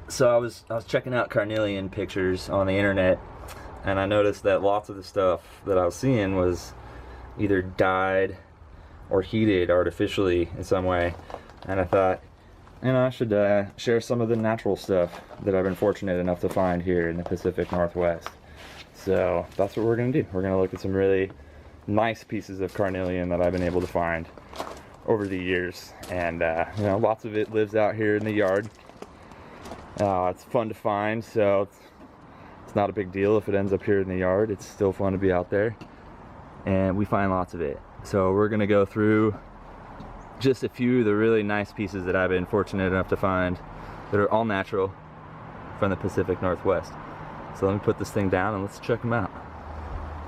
So I was checking out carnelian pictures on the internet, and I noticed that lots of the stuff that I was seeing was either dyed or heated artificially in some way. And I thought, I should share some of the natural stuff that I've been fortunate enough to find here in the Pacific Northwest. So that's what we're going to do. We're going to look at some really nice pieces of carnelian that I've been able to find over the years. And lots of it lives out here in the yard. It's fun to find, so it's not a big deal if it ends up here in the yard. It's still fun to be out there, and we find lots of it. So we're gonna go through just a few of the really nice pieces that I've been fortunate enough to find that are all natural from the Pacific Northwest. So let me put this thing down and let's check them out.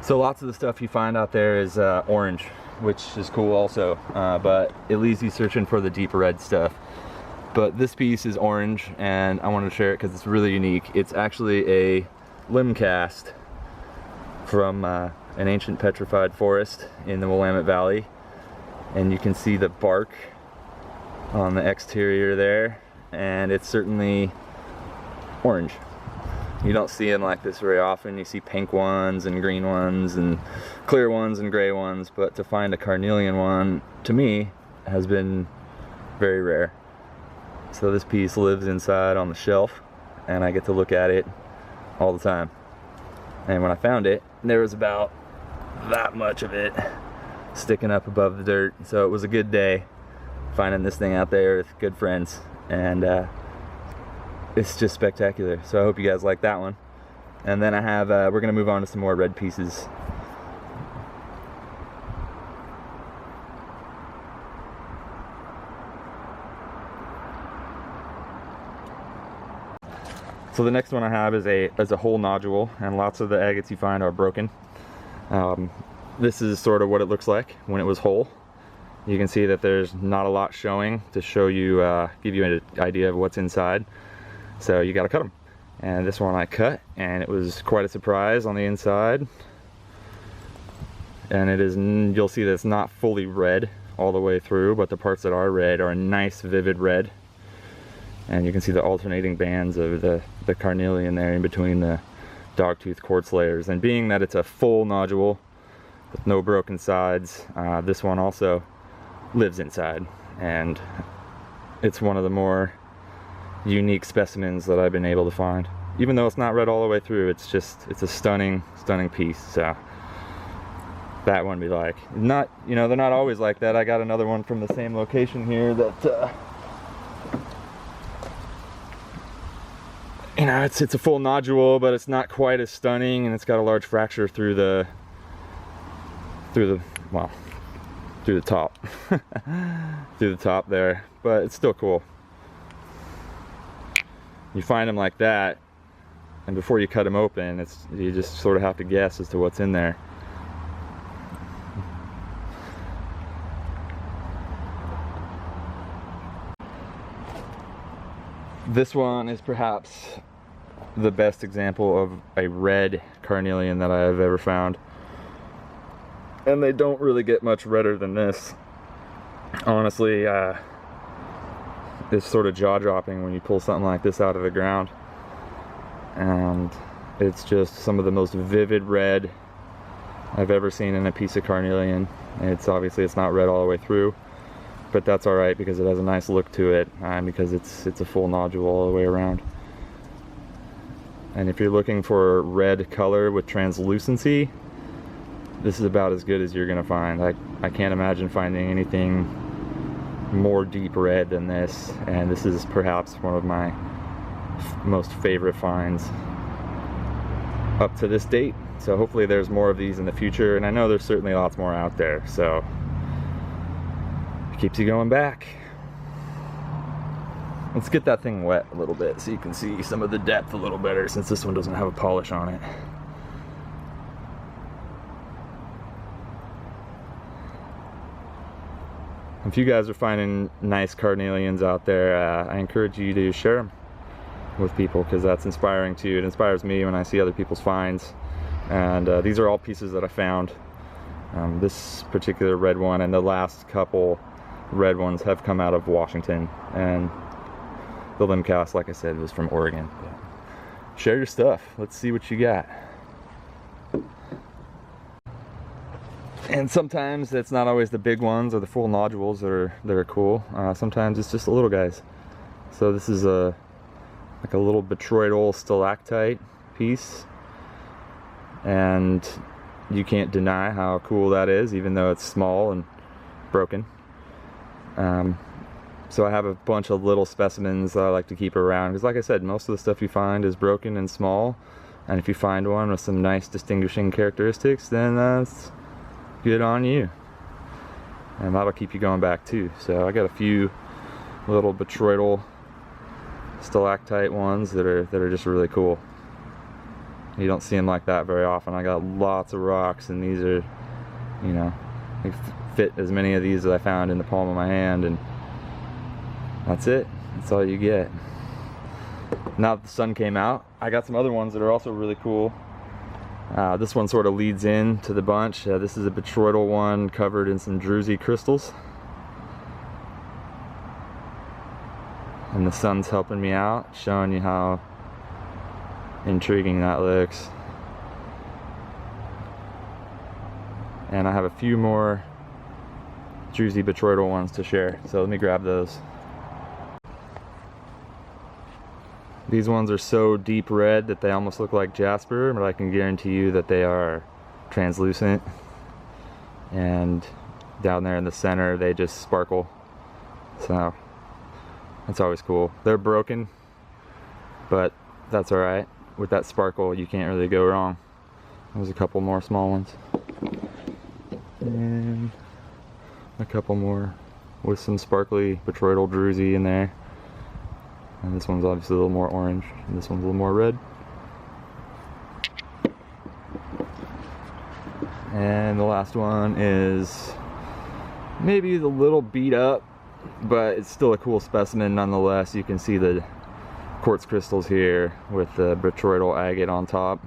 So lots of the stuff you find out there is orange, which is cool also, but it leaves you searching for the deep red stuff. But this piece is orange, and I wanted to share it because it's really unique. It's actually a limb cast from an ancient petrified forest in the Willamette Valley. And you can see the bark on the exterior there, and it's certainly orange. You don't see them like this very often. You see pink ones and green ones and clear ones and gray ones, but to find a carnelian one, to me, has been very rare. So this piece lives inside on the shelf, and I get to look at it all the time. And when I found it, there was about that much of it sticking up above the dirt. So it was a good day finding this thing out there with good friends, and it's just spectacular. So I hope you guys like that one. And then I have we're gonna move on to some more red pieces. So the next one I have is a whole nodule, and lots of the agates you find are broken. This is sort of what it looks like when it was whole. You can see that there's not a lot showing to show you, give you an idea of what's inside. So you gotta cut them. And this one I cut, and it was quite a surprise on the inside. And it is, you'll see that it's not fully red all the way through, but the parts that are red are a nice vivid red. And you can see the alternating bands of the carnelian there in between the dogtooth quartz layers. And being that it's a full nodule with no broken sides, this one also lives inside. And it's one of the more unique specimens that I've been able to find. Even though it's not red all the way through, it's a stunning, stunning piece. So that one be like, not, they're not always like that. I got another one from the same location here that, it's a full nodule, but it's not quite as stunning, and it's got a large fracture through the top, through the top there. But it's still cool. You find them like that, and before you cut them open, you just sort of have to guess as to what's in there. This one is perhaps the best example of a red carnelian that I have ever found. And they don't really get much redder than this. Honestly, it's sort of jaw-dropping when you pull something like this out of the ground. And it's just some of the most vivid red I've ever seen in a piece of carnelian. It's obviously not red all the way through, but that's all right because it has a nice look to it, and because it's a full nodule all the way around. And if you're looking for red color with translucency, this is about as good as you're gonna find. I can't imagine finding anything more deep red than this, and this is perhaps one of my most favorite finds up to this date. So hopefully there's more of these in the future, and I know there's certainly lots more out there, so it keeps you going back. Let's get that thing wet a little bit so you can see some of the depth a little better, since this one doesn't have a polish on it. If you guys are finding nice carnelians out there, I encourage you to share them with people, because that's inspiring too. It inspires me when I see other people's finds. And these are all pieces that I found. This particular red one and the last couple red ones have come out of Washington, and The limb cast, like I said, was from Oregon. But share your stuff. Let's see what you got. And sometimes it's not always the big ones or the full nodules that are cool. Sometimes it's just the little guys. So this is like a little botryoidal stalactite piece, and you can't deny how cool that is, even though it's small and broken. So I have a bunch of little specimens that I like to keep around, because like I said, most of the stuff you find is broken and small, and if you find one with some nice distinguishing characteristics, then that's good on you, and that'll keep you going back too. So I got a few little botryoidal stalactite ones that are just really cool. You don't see them like that very often. I got lots of rocks, and these are, you know, they fit as many of these as I found in the palm of my hand, and that's it. That's all you get. Now that the sun came out, I got some other ones that are also really cool. This one sort of leads in to the bunch. This is a botryoidal one covered in some druzy crystals. And the sun's helping me out, showing you how intriguing that looks. And I have a few more druzy botryoidal ones to share, so let me grab those. These ones are so deep red that they almost look like jasper, but I can guarantee you that they are translucent. And down there in the center, they just sparkle. So that's always cool. They're broken, but that's alright. With that sparkle, you can't really go wrong. There's a couple more small ones. And a couple more with some sparkly botryoidal druzy in there. And this one's obviously a little more orange, and this one's a little more red. And the last one is maybe a little beat up, but it's still a cool specimen nonetheless. You can see the quartz crystals here with the botryoidal agate on top,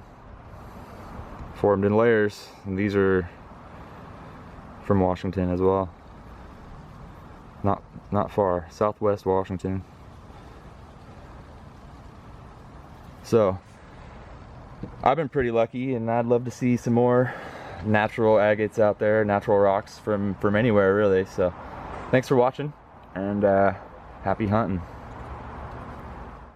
formed in layers, and these are from Washington as well. Not far, southwest Washington. So I've been pretty lucky, and I'd love to see some more natural agates out there, natural rocks from anywhere really. So thanks for watching, and happy hunting.